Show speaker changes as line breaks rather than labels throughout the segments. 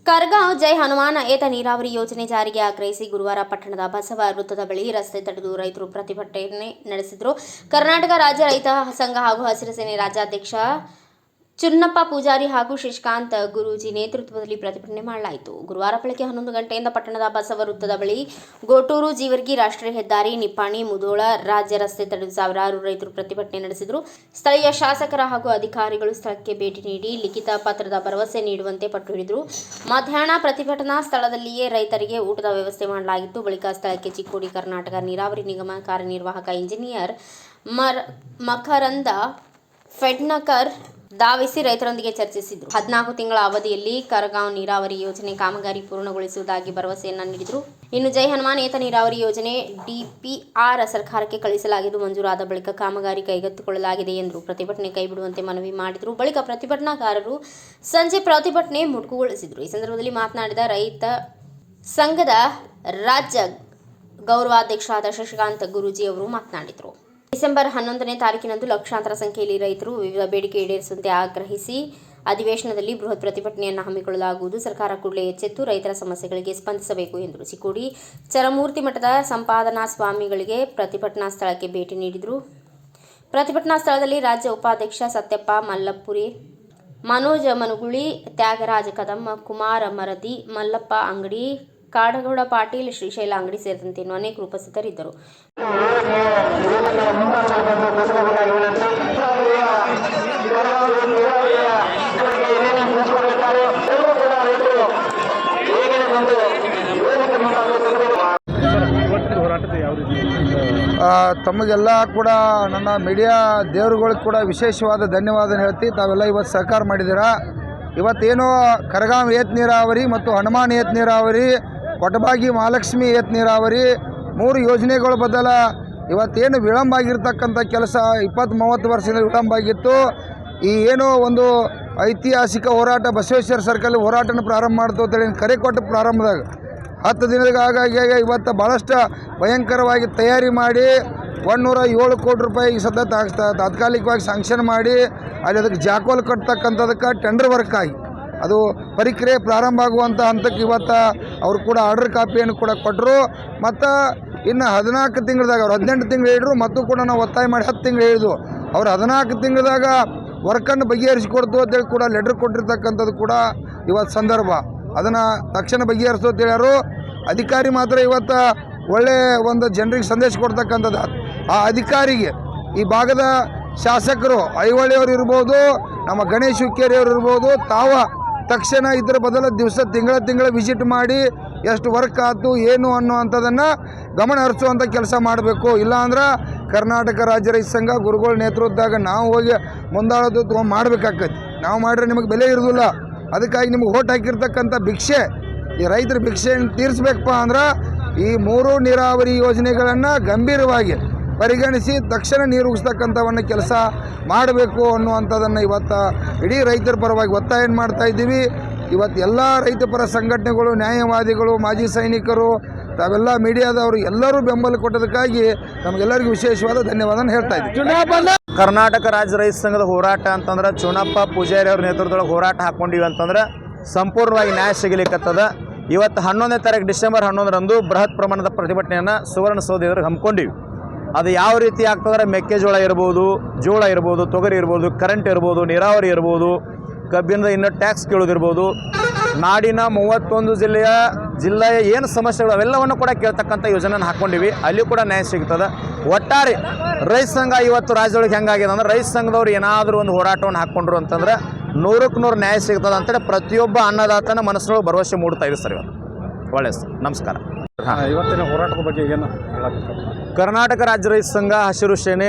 ಕರಗಾಂವ್ ಜೈ ಹನುಮಾನ್ ಏತ ನೀರಾವರಿ ಯೋಜನೆ ಜಾರಿಗೆ ಆಗ್ರಹಿಸಿ ಗುರುವಾರ ಪಟ್ಟಣದ ಬಸವ ವೃತ್ತದ ಬಳಿ ರಸ್ತೆ ತಡೆದು ರೈತರು ಪ್ರತಿಭಟನೆ ನಡೆಸಿದರು. ಕರ್ನಾಟಕ ರಾಜ್ಯ ರೈತ ಸಂಘ ಹಾಗೂ ಹಸಿರು ಸೇನೆ ರಾಜ್ಯಾಧ್ಯಕ್ಷ ಚುನ್ನಪ್ಪ ಪೂಜಾರಿ ಹಾಗೂ ಶಶಿಕಾಂತ್ ಗುರೂಜಿ ನೇತೃತ್ವದಲ್ಲಿ ಪ್ರತಿಭಟನೆ ಮಾಡಲಾಯಿತು. ಗುರುವಾರ ಬೆಳಗ್ಗೆ 11 ಗಂಟೆಯಿಂದ ಪಟ್ಟಣದ ಬಸವ ವೃತ್ತದ ಬಳಿ ಗೋಟೂರು ಜೀವರ್ಗಿ ರಾಷ್ಟ್ರೀಯ ಹೆದ್ದಾರಿ, ನಿಪ್ಪಾಣಿ, ಮುಧೋಳ ರಾಜ್ಯ ರಸ್ತೆ ತಡೆದು ಸಾವಿರಾರು ರೈತರು ಪ್ರತಿಭಟನೆ ನಡೆಸಿದರು. ಸ್ಥಳೀಯ ಶಾಸಕರ ಹಾಗೂ ಅಧಿಕಾರಿಗಳು ಸ್ಥಳಕ್ಕೆ ಭೇಟಿ ನೀಡಿ ಲಿಖಿತ ಪತ್ರದ ಭರವಸೆ ನೀಡುವಂತೆ ಪಟ್ಟು ಹಿಡಿದರು. ಮಧ್ಯಾಹ್ನ ಪ್ರತಿಭಟನಾ ಸ್ಥಳದಲ್ಲಿಯೇ ರೈತರಿಗೆ ಊಟದ ವ್ಯವಸ್ಥೆ ಮಾಡಲಾಗಿತ್ತು. ಬಳಿಕ ಸ್ಥಳಕ್ಕೆ ಚಿಕ್ಕೋಡಿ ಕರ್ನಾಟಕ ನೀರಾವರಿ ನಿಗಮ ಕಾರ್ಯನಿರ್ವಾಹಕ ಇಂಜಿನಿಯರ್ ಮಕರಂದ ಫೆಡ್ನಕರ್ ಧಾವಿಸಿ ರೈತರೊಂದಿಗೆ ಚರ್ಚಿಸಿದರು. 14 ತಿಂಗಳ ಅವಧಿಯಲ್ಲಿ ಕರಗಾಂವ್ ನೀರಾವರಿ ಯೋಜನೆ ಕಾಮಗಾರಿ ಪೂರ್ಣಗೊಳಿಸುವುದಾಗಿ ಭರವಸೆಯನ್ನು ನೀಡಿದರು. ಇನ್ನು ಜೈ ಹನುಮಾನ್ ಏತ ನೀರಾವರಿ ಯೋಜನೆ DPR ಸರ್ಕಾರಕ್ಕೆ ಕಳಿಸಲಾಗಿದ್ದು ಮಂಜೂರಾದ ಬಳಿಕ ಕಾಮಗಾರಿ ಕೈಗೆತ್ತಿಕೊಳ್ಳಲಾಗಿದೆ ಎಂದರು. ಪ್ರತಿಭಟನೆ ಕೈಬಿಡುವಂತೆ ಮನವಿ ಮಾಡಿದರು. ಬಳಿಕ ಪ್ರತಿಭಟನಾಕಾರರು ಸಂಜೆ ಪ್ರತಿಭಟನೆ ಮೊಟಕುಗೊಳಿಸಿದರು. ಈ ಸಂದರ್ಭದಲ್ಲಿ ಮಾತನಾಡಿದ ರೈತ ಸಂಘದ ರಾಜ್ಯ ಗೌರವಾಧ್ಯಕ್ಷರಾದ ಶಶಿಕಾಂತ್ ಗುರೂಜಿ ಅವರು ಮಾತನಾಡಿದರು. ಡಿಸೆಂಬರ್ 11ನೇ ತಾರೀಕಿನಂದು ಲಕ್ಷಾಂತರ ಸಂಖ್ಯೆಯಲ್ಲಿ ರೈತರು ವಿವಿಧ ಬೇಡಿಕೆ ಈಡೇರಿಸುವಂತೆ ಆಗ್ರಹಿಸಿ ಅಧಿವೇಶನದಲ್ಲಿ ಬೃಹತ್ ಪ್ರತಿಭಟನೆಯನ್ನು ಹಮ್ಮಿಕೊಳ್ಳಲಾಗುವುದು. ಸರ್ಕಾರ ಕೂಡಲೇ ಎಚ್ಚೆತ್ತು ರೈತರ ಸಮಸ್ಯೆಗಳಿಗೆ ಸ್ಪಂದಿಸಬೇಕು ಎಂದರು. ಚಿಕ್ಕೋಡಿ ಚರಮೂರ್ತಿ ಮಠದ ಸಂಪಾದನಾ ಸ್ವಾಮಿಗಳಿಗೆ ಪ್ರತಿಭಟನಾ ಸ್ಥಳಕ್ಕೆ ಭೇಟಿ ನೀಡಿದರು. ಪ್ರತಿಭಟನಾ ಸ್ಥಳದಲ್ಲಿ ರಾಜ್ಯ ಉಪಾಧ್ಯಕ್ಷ ಸತ್ಯಪ್ಪ ಮಲ್ಲಪುರಿ, ಮನೋಜ್ ಮನುಗುಳಿ, ತ್ಯಾಗರಾಜ ಕದಂ, ಕುಮಾರ ಮರದಿ, ಮಲ್ಲಪ್ಪ ಅಂಗಡಿ, ಕಾಡಗೌಡ ಪಾಟೀಲ್, ಶ್ರೀಶೈಲ ಅಂಗಡಿ ಸೇರಿದಂತೆ ಇನ್ನೂ ಅನೇಕರು ಉಪಸ್ಥಿತರಿದ್ದರು.
ತಮಗೆಲ್ಲ ಕೂಡ ನನ್ನ ಮೀಡಿಯಾ ದೇವರುಗಳಿಗೆ ಕೂಡ ವಿಶೇಷವಾದ ಧನ್ಯವಾದ ಹೇಳ್ತೀವಿ. ತಾವೆಲ್ಲ ಇವತ್ತು ಸಹಕಾರ ಮಾಡಿದ್ದೀರಾ. ಇವತ್ತೇನೋ ಕರಗಾಂವ್ ಏತ ನೀರಾವರಿ ಮತ್ತು ಹನುಮಾನ್ ಏತ ನೀರಾವರಿ, ಕೊಟಬಾಗಿ ಮಹಾಲಕ್ಷ್ಮಿ ಏತ ನೀರಾವರಿ 3 ಯೋಜನೆಗಳ ಬದಲ ಇವತ್ತೇನು ವಿಳಂಬ ಆಗಿರ್ತಕ್ಕಂಥ ಕೆಲಸ 20-30 ವರ್ಷದಿಂದ ವಿಳಂಬ ಆಗಿತ್ತು. ಈ ಏನೋ ಒಂದು ಐತಿಹಾಸಿಕ ಹೋರಾಟ ಬಸವೇಶ್ವರ ಸರ್ಕಲ್ ಹೋರಾಟನ ಪ್ರಾರಂಭ ಮಾಡ್ತು ಅಂತೇಳಿ ಕರೆ ಕೊಟ್ಟು ಪ್ರಾರಂಭದಾಗ 10 ದಿನದಾಗ ಆಗಾಗಿ ಇವತ್ತು ಭಾಳಷ್ಟು ಭಯಂಕರವಾಗಿ ತಯಾರಿ ಮಾಡಿ 107 ಕೋಟಿ ರೂಪಾಯಿ ಈ ಸದ್ಯ ತಾತ್ಕಾಲಿಕವಾಗಿ ಸ್ಯಾಂಕ್ಷನ್ ಮಾಡಿ ಅಲ್ಲಿ ಅದಕ್ಕೆ ಜಾಕೋಲ್ ಕಟ್ತಕ್ಕಂಥದಕ್ಕೆ ಟೆಂಡರ್ ವರ್ಕ್ ಆಗಿ ಅದು ಪ್ರಕ್ರಿಯೆ ಪ್ರಾರಂಭ ಆಗುವಂಥ ಹಂತಕ್ಕೆ ಇವತ್ತು ಅವರು ಕೂಡ ಆರ್ಡರ್ ಕಾಪಿಯನ್ನು ಕೂಡ ಕೊಟ್ಟರು. ಮತ್ತು ಇನ್ನು 14 ತಿಂಗಳದಾಗ ಅವ್ರು 18 ತಿಂಗಳು ಹೇಳಿದ್ರು. ಮತ್ತು ಕೂಡ ನಾವು ಒತ್ತಾಯ ಮಾಡಿ 10 ತಿಂಗಳು ಹೇಳಿದ್ವು. ಅವ್ರು 14 ತಿಂಗಳದಾಗ ವರ್ಕನ್ನು ಬಗೆಹರಿಸಿಕೊಡ್ತು ಅಂತೇಳಿ ಕೂಡ ಲೆಟ್ರ್ ಕೊಟ್ಟಿರ್ತಕ್ಕಂಥದ್ದು ಕೂಡ ಇವತ್ತು ಸಂದರ್ಭ. ಅದನ್ನು ತಕ್ಷಣ ಬಗೆಹರಿಸು ಅಂತ ಹೇಳ್ಯಾರು. ಅಧಿಕಾರಿ ಮಾತ್ರ ಇವತ್ತು ಒಳ್ಳೆಯ ಒಂದು ಜನರಿಗೆ ಸಂದೇಶ ಕೊಡ್ತಕ್ಕಂಥದ್ದು. ಆ ಅಧಿಕಾರಿಗೆ ಈ ಭಾಗದ ಶಾಸಕರು ಐಹೊಳೆಯವರು ಇರ್ಬೋದು, ನಮ್ಮ ಗಣೇಶ್ ಹುಕ್ಕೇರಿಯವರು ಇರ್ಬೋದು, ತಾವ ತಕ್ಷಣ ಇದರ ಬದಲ ತಿಂಗಳ ವಿಸಿಟ್ ಮಾಡಿ ಎಷ್ಟು ವರ್ಕ್ ಆಯ್ತು ಏನು ಅನ್ನುವಂಥದ್ದನ್ನು ಗಮನ ಹರಿಸುವಂಥ ಕೆಲಸ ಮಾಡಬೇಕು. ಇಲ್ಲಾಂದ್ರೆ ಕರ್ನಾಟಕ ರಾಜ್ಯ ರೈತ ಸಂಘ ಗುರುಗಳ ನೇತೃತ್ವದಾಗ ನಾವು ಹೋಗಿ ಮುಂದಾಳೋದು ಮಾಡಬೇಕಾಗ್ತೈತಿ. ನಾವು ಮಾಡಿದ್ರೆ ನಿಮಗೆ ಬೆಲೆ ಇರೋದಿಲ್ಲ. ಅದಕ್ಕಾಗಿ ನಿಮಗೆ ಓಟ್ ಹಾಕಿರ್ತಕ್ಕಂಥ ಭಿಕ್ಷೆ, ಈ ರೈತರ ಭಿಕ್ಷೆಯನ್ನು ತೀರಿಸ್ಬೇಕಪ್ಪ ಅಂದ್ರೆ ಈ 3 ನೀರಾವರಿ ಯೋಜನೆಗಳನ್ನು ಗಂಭೀರವಾಗಿ ಪರಿಗಣಿಸಿ ತಕ್ಷಣ ನೀರು ಉಗಿಸ್ತಕ್ಕಂಥವನ್ನು ಕೆಲಸ ಮಾಡಬೇಕು ಅನ್ನುವಂಥದ್ದನ್ನು ಇವತ್ತು ಇಡೀ ರೈತರ ಪರವಾಗಿ ಒತ್ತಾಯ ಮಾಡ್ತಾಯಿದ್ದೀವಿ. ಇವತ್ತು ಎಲ್ಲ ರೈತ ಪರ ಸಂಘಟನೆಗಳು, ನ್ಯಾಯವಾದಿಗಳು, ಮಾಜಿ ಸೈನಿಕರು, ತಾವೆಲ್ಲ ಮೀಡಿಯಾದವರು ಎಲ್ಲರೂ ಬೆಂಬಲ ಕೊಟ್ಟದಕ್ಕಾಗಿ ನಮಗೆಲ್ಲರಿಗೂ ವಿಶೇಷವಾದ ಧನ್ಯವಾದ ಹೇಳ್ತಾ ಇದ್ದೀವಿ.
ಕರ್ನಾಟಕ ರಾಜ್ಯ ರೈತ ಸಂಘದ ಹೋರಾಟ ಅಂತಂದ್ರೆ ಚುನ್ನಪ್ಪ ಪೂಜಾರಿ ಅವ್ರ ನೇತೃತ್ವದೊಳಗೆ ಹೋರಾಟ ಹಾಕ್ಕೊಂಡಿವಿ ಅಂತಂದ್ರೆ ಸಂಪೂರ್ಣವಾಗಿ ನ್ಯಾಯ ಸಿಗಲಿಕ್ಕತ್ತದ. ಇವತ್ತು 11ನೇ ತಾರೀಕು ಡಿಸೆಂಬರ್ 11ರಂದು ಬೃಹತ್ ಪ್ರಮಾಣದ ಪ್ರತಿಭಟನೆಯನ್ನು ಸುವರ್ಣಸೌಧ ಎದುರು ಹಮ್ಮಿಕೊಂಡಿವಿ. ಅದು ಯಾವ ರೀತಿ ಆಗ್ತದ್ರೆ ಮೆಕ್ಕೆಜೋಳ ಇರ್ಬೋದು, ಜೋಳ ಇರ್ಬೋದು, ತೊಗರಿ ಇರ್ಬೋದು, ಕರೆಂಟ್ ಇರ್ಬೋದು, ನೀರಾವರಿ ಇರ್ಬೋದು, ಕಬ್ಬಿನದ ಇನ್ನೂ ಟ್ಯಾಕ್ಸ್ ಕೇಳೋದಿರ್ಬೋದು, ನಾಡಿನ 31 ಜಿಲ್ಲೆಯ ಏನು ಸಮಸ್ಯೆಗಳು ಅವೆಲ್ಲವನ್ನು ಕೂಡ ಕೇಳ್ತಕ್ಕಂಥ ಯೋಜನೆಯನ್ನು ಹಾಕ್ಕೊಂಡಿವಿ. ಅಲ್ಲಿ ಕೂಡ ನ್ಯಾಯ ಸಿಗ್ತದೆ. ಒಟ್ಟಾರೆ ರೈತ ಸಂಘ ಇವತ್ತು ರಾಜ್ಯದೊಳಗೆ ಹೆಂಗಾಗಿದೆ ಅಂದ್ರೆ ರೈತ ಸಂಘದವ್ರು ಏನಾದರೂ ಒಂದು ಹೋರಾಟವನ್ನು ಹಾಕ್ಕೊಂಡ್ರು ಅಂತಂದ್ರೆ 100ಕ್ಕೆ 100 ನ್ಯಾಯ ಸಿಗ್ತದೆ ಅಂತೇಳಿ ಪ್ರತಿಯೊಬ್ಬ ಅನ್ನದಾತನ ಮನಸ್ಸಿನೊಳಗೆ ಭರವಸೆ ಮೂಡ್ತಾ ಇದೆ ಸರ್. ಇವತ್ತು ಒಳ್ಳೆಯ ಸರ್, ನಮಸ್ಕಾರ.
ಇವತ್ತಿನ ಹೋರಾಟದ ಬಗ್ಗೆ ಏನು
ಕರ್ನಾಟಕ ರಾಜ್ಯ ರೈತ ಸಂಘ ಹಸಿರು ಸೇನೆ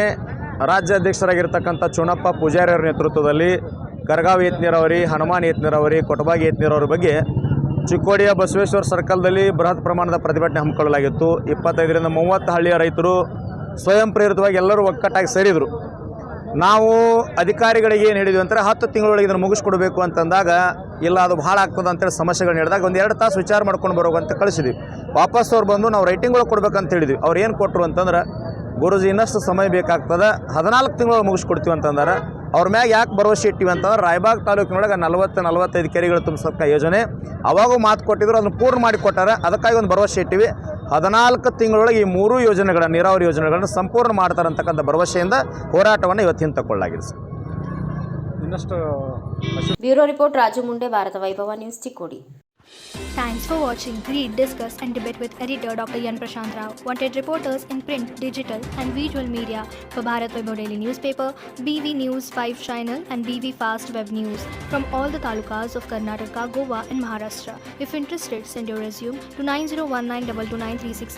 ರಾಜ್ಯಾಧ್ಯಕ್ಷರಾಗಿರ್ತಕ್ಕಂಥ ಚುನ್ನಪ್ಪ ಪೂಜಾರಿ ಅವರ ನೇತೃತ್ವದಲ್ಲಿ ಕರಗಾಂವ್ ಏತ ನೀರಾವರಿ, ಹನುಮಾನ್ ಏತ ನೀರಾವರಿ, ಕೊಟಬಾಗಿ ಏತ ನೀರಾವರಿ ಬಗ್ಗೆ ಚಿಕ್ಕೋಡಿಯ ಬಸವೇಶ್ವರ ಸರ್ಕಲ್ದಲ್ಲಿ ಬೃಹತ್ ಪ್ರಮಾಣದ ಪ್ರತಿಭಟನೆ ಹಮ್ಮಿಕೊಳ್ಳಲಾಗಿತ್ತು. 25ರಿಂದ 30 ಹಳ್ಳಿಯ ರೈತರು ಸ್ವಯಂ ಪ್ರೇರಿತವಾಗಿ ಎಲ್ಲರೂ ಒಕ್ಕಟ್ಟಾಗಿ ಸೇರಿದರು. ನಾವು ಅಧಿಕಾರಿಗಳಿಗೆ ಏನು ಹೇಳಿದ್ವಿ ಅಂದರೆ 10 ತಿಂಗಳೊಳಗೆ ಇದನ್ನು ಮುಗಿಸ್ಕೊಡ್ಬೇಕು ಅಂತಂದಾಗ ಇಲ್ಲ ಅದು ಭಾಳ ಆಗ್ತದೆ ಅಂತೇಳಿ ಸಮಸ್ಯೆಗಳನ್ನ ಹೇಳಿದಾಗ 1-2 ತಾಸು ವಿಚಾರ ಮಾಡ್ಕೊಂಡು ಬರೋವಂತ ಕಳಿಸಿದ್ವಿ. ವಾಪಸ್ ಅವ್ರು ಬಂದು ನಾವು ರೈಟಿಂಗ್ಗಳು ಕೊಡ್ಬೇಕಂತ ಹೇಳಿದ್ವಿ. ಅವ್ರು ಏನು ಕೊಟ್ಟರು ಅಂತಂದ್ರೆ ಗುರುಜಿ ಇನ್ನಷ್ಟು ಸಮಯ ಬೇಕಾಗ್ತದೆ, 14 ತಿಂಗಳು ಮುಗಿಸ್ಕೊಡ್ತೀವಿ ಅಂತಂದ್ರೆ ಅವ್ರ ಮ್ಯಾಗ ಯಾಕೆ ಭರವಸೆ ಇಟ್ಟಿವಿ ಅಂತಂದ್ರೆ ರಾಯಬಾಗ್ ತಾಲೂಕಿನೊಳಗೆ 40-45 ಕೆರೆಗಳು ತುಂಬಿಸೋಕೆ ಯೋಜನೆ ಅವಾಗೂ ಮಾತು ಕೊಟ್ಟಿದ್ರು, ಅದನ್ನು ಪೂರ್ಣ ಮಾಡಿ ಕೊಟ್ಟಾರೆ. ಅದಕ್ಕಾಗಿ ಒಂದು ಭರವಸೆ ಇಟ್ಟಿವಿ. 14 ತಿಂಗಳೊಳಗೆ ಈ 3 ಯೋಜನೆಗಳ ನೀರಾವರಿ ಯೋಜನೆಗಳನ್ನು ಸಂಪೂರ್ಣ ಮಾಡ್ತಾರೆ ಅಂತಕ್ಕಂಥ ಭರವಸೆಯಿಂದ ಹೋರಾಟವನ್ನು ಇವತ್ತು ಹಿಂತಕ್ಕೊಳ್ಳಲಾಗಿದೆ ಸರ್.
ಇನ್ನಷ್ಟು
ಬ್ಯೂರೋ ರಿಪೋರ್ಟ್ ರಾಜು ಮುಂಡೆ, ಭಾರತ ವೈಭವ news, Chikkodi.
Thanks for watching. Read, discuss and debate with editor Dr. Yan Prashant Rao. Wanted reporters in print, digital and visual media for Bharat Vaibhav Daily Newspaper, BV News 5 Channel and BV Fast Web News from all the talukas of Karnataka, Goa and Maharashtra. If interested, send your resume to 9019229369.